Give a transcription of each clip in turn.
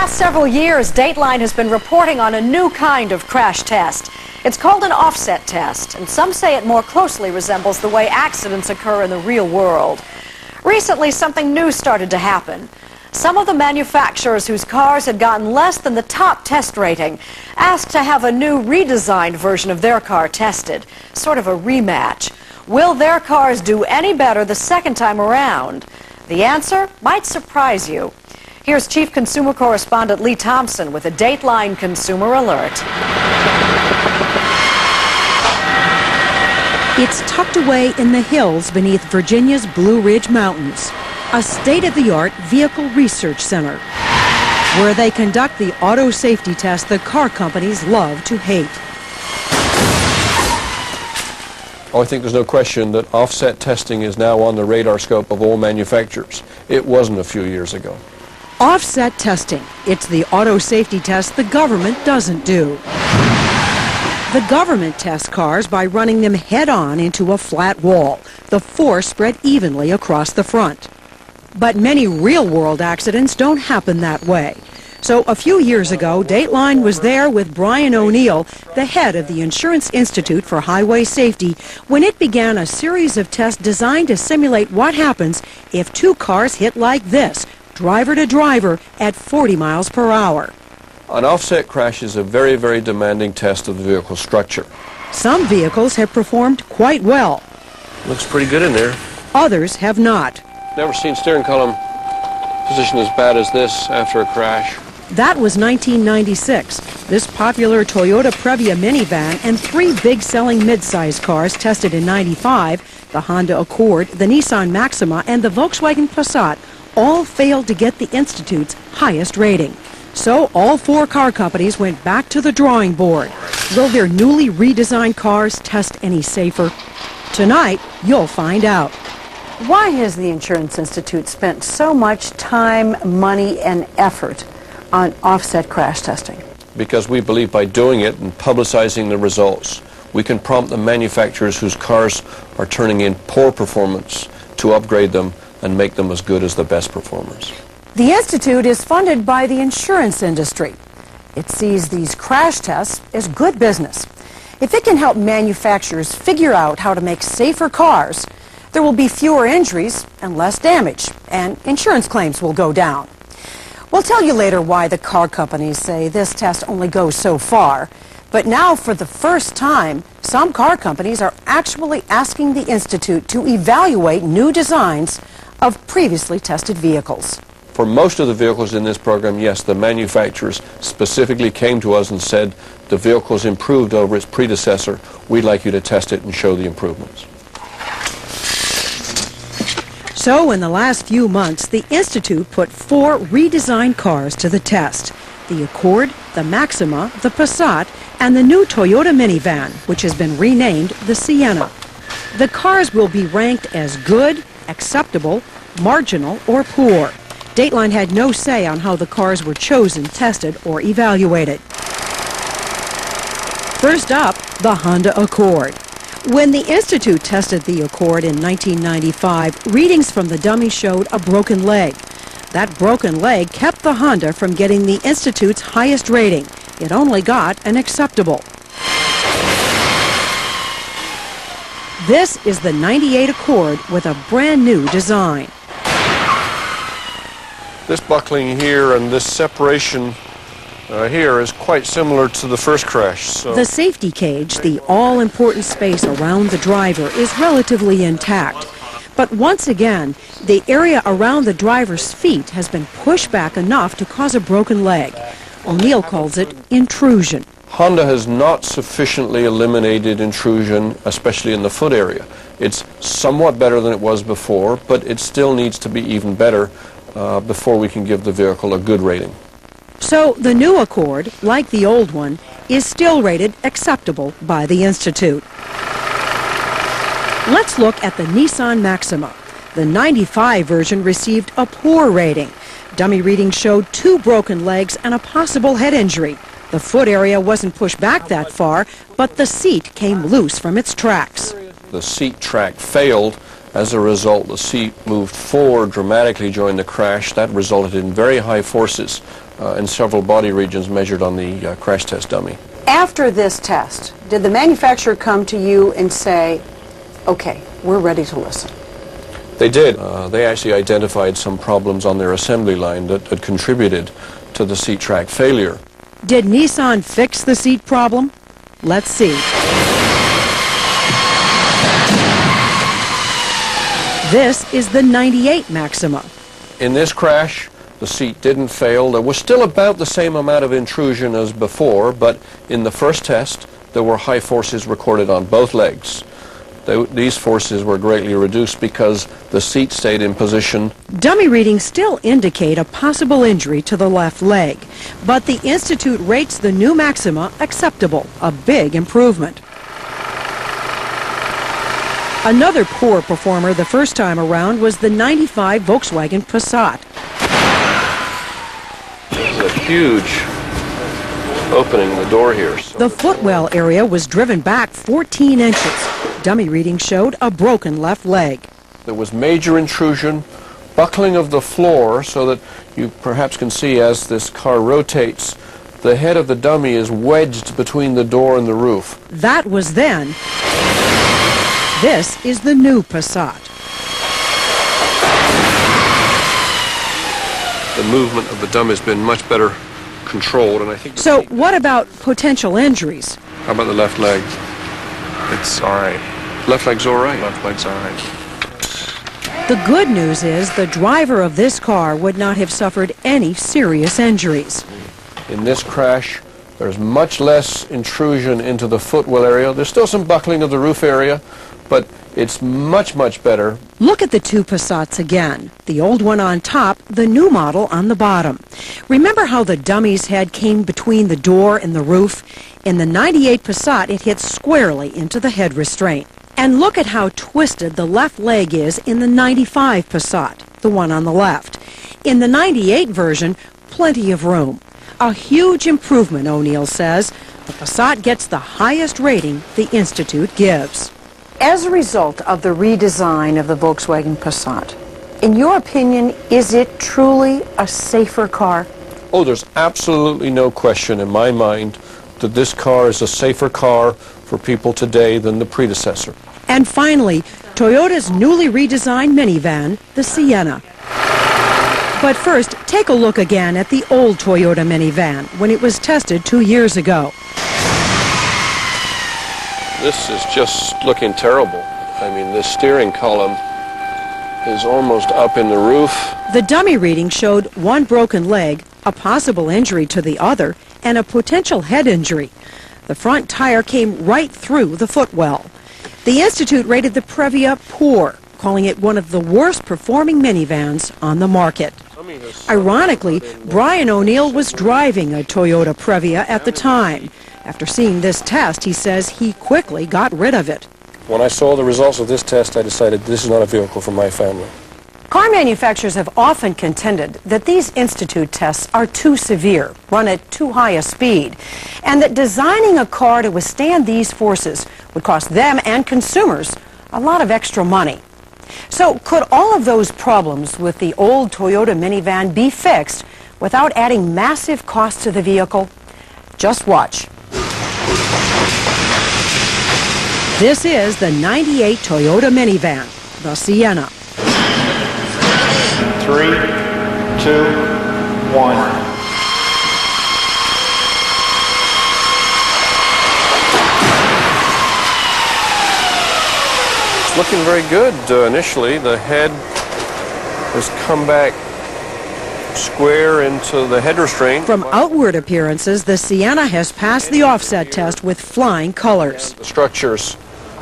past several years, Dateline has been reporting on a new kind of crash test. It's called an offset test, and some say it more closely resembles the way accidents occur in the real world. Recently, something new started to happen. Some of the manufacturers whose cars had gotten less than the top test rating asked to have a new redesigned version of their car tested, sort of a rematch. Will their cars do any better the second time around? The answer might surprise you. Here's Chief Consumer Correspondent Lee Thompson with a Dateline Consumer Alert. It's tucked away in the hills beneath Virginia's Blue Ridge Mountains, a state-of-the-art vehicle research center, where they conduct the auto safety test the car companies love to hate. I think there's no question that offset testing is now on the radar scope of all manufacturers. It wasn't a few years ago. Offset testing. It's the auto safety test the government doesn't do. The government tests cars by running them head-on into a flat wall, the force spread evenly across the front. But many real-world accidents don't happen that way. So a few years ago, Dateline was there with Brian O'Neill, the head of the Insurance Institute for Highway Safety, when it began a series of tests designed to simulate what happens if two cars hit like this, driver to driver, at 40 miles per hour. An offset crash is a very, very demanding test of the vehicle structure. Some vehicles have performed quite well. Looks pretty good in there. Others have not. Never seen steering column position as bad as this after a crash. That was 1996. This popular Toyota Previa minivan and three big-selling midsize cars tested in '95, the Honda Accord, the Nissan Maxima, and the Volkswagen Passat, all failed to get the Institute's highest rating. So all four car companies went back to the drawing board. Will their newly redesigned cars test any safer? Tonight, you'll find out. Why has the Insurance Institute spent so much time, money, and effort on offset crash testing? Because we believe by doing it and publicizing the results, we can prompt the manufacturers whose cars are turning in poor performance to upgrade them and make them as good as the best performers. The Institute is funded by the insurance industry. It sees these crash tests as good business. If it can help manufacturers figure out how to make safer cars, there will be fewer injuries and less damage, and insurance claims will go down. We'll tell you later why the car companies say this test only goes so far. But now, for the first time, some car companies are actually asking the Institute to evaluate new designs of previously tested vehicles. For most of the vehicles in this program, yes, the manufacturers specifically came to us and said the vehicle's improved over its predecessor. We'd like you to test it and show the improvements. So in the last few months, the Institute put four redesigned cars to the test: the Accord, the Maxima, the Passat, and the new Toyota minivan, which has been renamed the Sienna. The cars will be ranked as good, acceptable, marginal, or poor. Dateline had no say on how the cars were chosen, tested, or evaluated. First up, the Honda Accord. When the Institute tested the Accord in 1995, readings from the dummy showed a broken leg. That broken leg kept the Honda from getting the Institute's highest rating. It only got an acceptable. This is the '98 Accord with a brand new design. This buckling here and this separation here is quite similar to the first crash. So the safety cage, the all-important space around the driver, is relatively intact. But once again, the area around the driver's feet has been pushed back enough to cause a broken leg. O'Neill calls it intrusion. Honda has not sufficiently eliminated intrusion, especially in the foot area. It's somewhat better than it was before, but it still needs to be even better before we can give the vehicle a good rating. So the new Accord, like the old one, is still rated acceptable by the Institute. Let's look at the Nissan Maxima. The '95 version received a poor rating. Dummy readings showed two broken legs and a possible head injury. The foot area wasn't pushed back that far, but the seat came loose from its tracks. The seat track failed. As a result, the seat moved forward dramatically during the crash. That resulted in very high forces and several body regions measured on the crash test dummy. After this test, did the manufacturer come to you and say, okay, we're ready to listen? They did. They actually identified some problems on their assembly line that had contributed to the seat track failure. Did Nissan fix the seat problem? Let's see. This is the 98 Maxima. In this crash, the seat didn't fail. There was still about the same amount of intrusion as before, but in the first test, there were high forces recorded on both legs. These forces were greatly reduced because the seat stayed in position. Dummy readings still indicate a possible injury to the left leg, but the Institute rates the new Maxima acceptable, a big improvement. Another poor performer the first time around was the 95 Volkswagen Passat. There's a huge opening in the door here. The footwell area was driven back 14 inches. Dummy readings showed a broken left leg. There was major intrusion, buckling of the floor, so that you perhaps can see as this car rotates, the head of the dummy is wedged between the door and the roof. That was then. This is the new Passat. The movement of the dummy has been much better controlled, and I think... So what about potential injuries? How about the left leg? It's all right. Left leg's all right. Left leg's all right. The good news is the driver of this car would not have suffered any serious injuries. In this crash, there's much less intrusion into the footwell area. There's still some buckling of the roof area, but it's much, much better. Look at the two Passats again. The old one on top, the new model on the bottom. Remember how the dummy's head came between the door and the roof? In the 98 Passat, it hit squarely into the head restraint. And look at how twisted the left leg is in the 95 Passat, the one on the left. In the 98 version, plenty of room. A huge improvement, O'Neill says. The Passat gets the highest rating the Institute gives. As a result of the redesign of the Volkswagen Passat, in your opinion, is it truly a safer car? Oh, there's absolutely no question in my mind that this car is a safer car for people today than the predecessor. And finally, Toyota's newly redesigned minivan, the Sienna. But first, take a look again at the old Toyota minivan when it was tested 2 years ago. This is just looking terrible. I mean, the steering column is almost up in the roof. The dummy reading showed one broken leg, a possible injury to the other, and a potential head injury. The front tire came right through the footwell. The Institute rated the Previa poor, calling it one of the worst performing minivans on the market. Ironically, Brian O'Neill was driving a Toyota Previa at the time. After seeing this test, he says he quickly got rid of it. When I saw the results of this test, I decided this is not a vehicle for my family. Car manufacturers have often contended that these Institute tests are too severe, run at too high a speed, and that designing a car to withstand these forces would cost them and consumers a lot of extra money. So could all of those problems with the old Toyota minivan be fixed without adding massive cost to the vehicle? Just watch. This is the 98 Toyota minivan, the Sienna. 3, 2, 1. It's looking very good initially. The head has come back square into the head restraint. From outward appearances, the Sienna has passed the offset test with flying colors. The structure's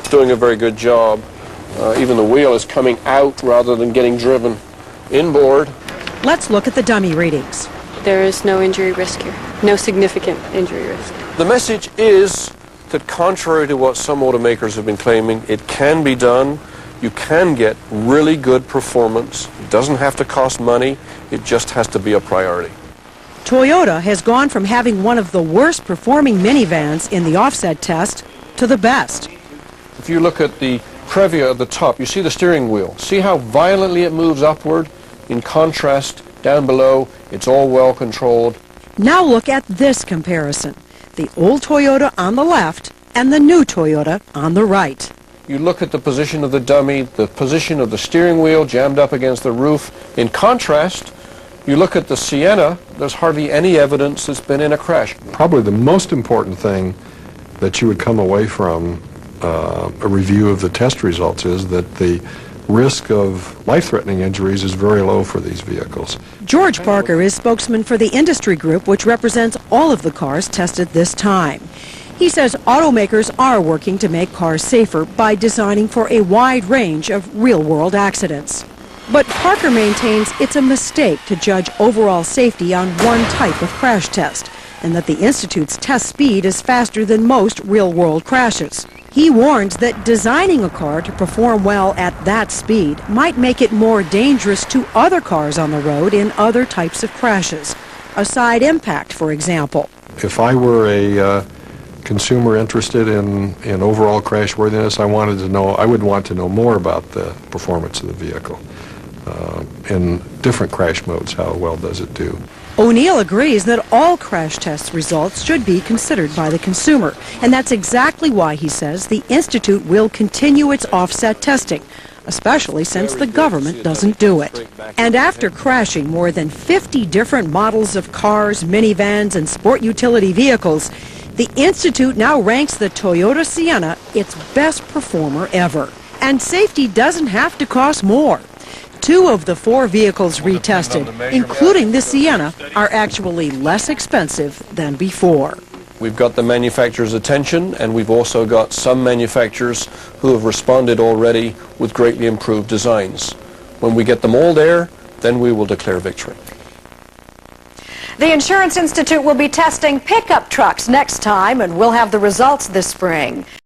doing a very good job. Even the wheel is coming out rather than getting driven inboard. Let's look at the dummy readings. There is no injury risk here, no significant injury risk. The message is that contrary to what some automakers have been claiming, it can be done. You can get really good performance. It doesn't have to cost money. It just has to be a priority. Toyota has gone from having one of the worst performing minivans in the offset test to the best. If you look at the Previa at the top, you see the steering wheel. See how violently it moves upward? In contrast, down below, it's all well controlled. Now look at this comparison. The old Toyota on the left and the new Toyota on the right. You look at the position of the dummy, the position of the steering wheel jammed up against the roof. In contrast, you look at the Sienna, there's hardly any evidence it's been in a crash. Probably the most important thing that you would come away from a review of the test results is that the risk of life-threatening injuries is very low for these vehicles. George Parker is spokesman for the industry group, which represents all of the cars tested this time. He says automakers are working to make cars safer by designing for a wide range of real-world accidents. But Parker maintains it's a mistake to judge overall safety on one type of crash test, and that the Institute's test speed is faster than most real-world crashes. He warns that designing a car to perform well at that speed might make it more dangerous to other cars on the road in other types of crashes. A side impact, for example. If I were a consumer interested in overall crashworthiness, I would want to know more about the performance of the vehicle. In different crash modes, how well does it do? O'Neill agrees that all crash test results should be considered by the consumer, and that's exactly why he says the Institute will continue its offset testing, especially since the government doesn't do it. And after crashing more than 50 different models of cars, minivans, and sport utility vehicles, the Institute now ranks the Toyota Sienna its best performer ever. And safety doesn't have to cost more. 2 of the 4 vehicles retested, including the Sienna, are actually less expensive than before. We've got the manufacturer's attention, and we've also got some manufacturers who have responded already with greatly improved designs. When we get them all there, then we will declare victory. The Insurance Institute will be testing pickup trucks next time, and we'll have the results this spring.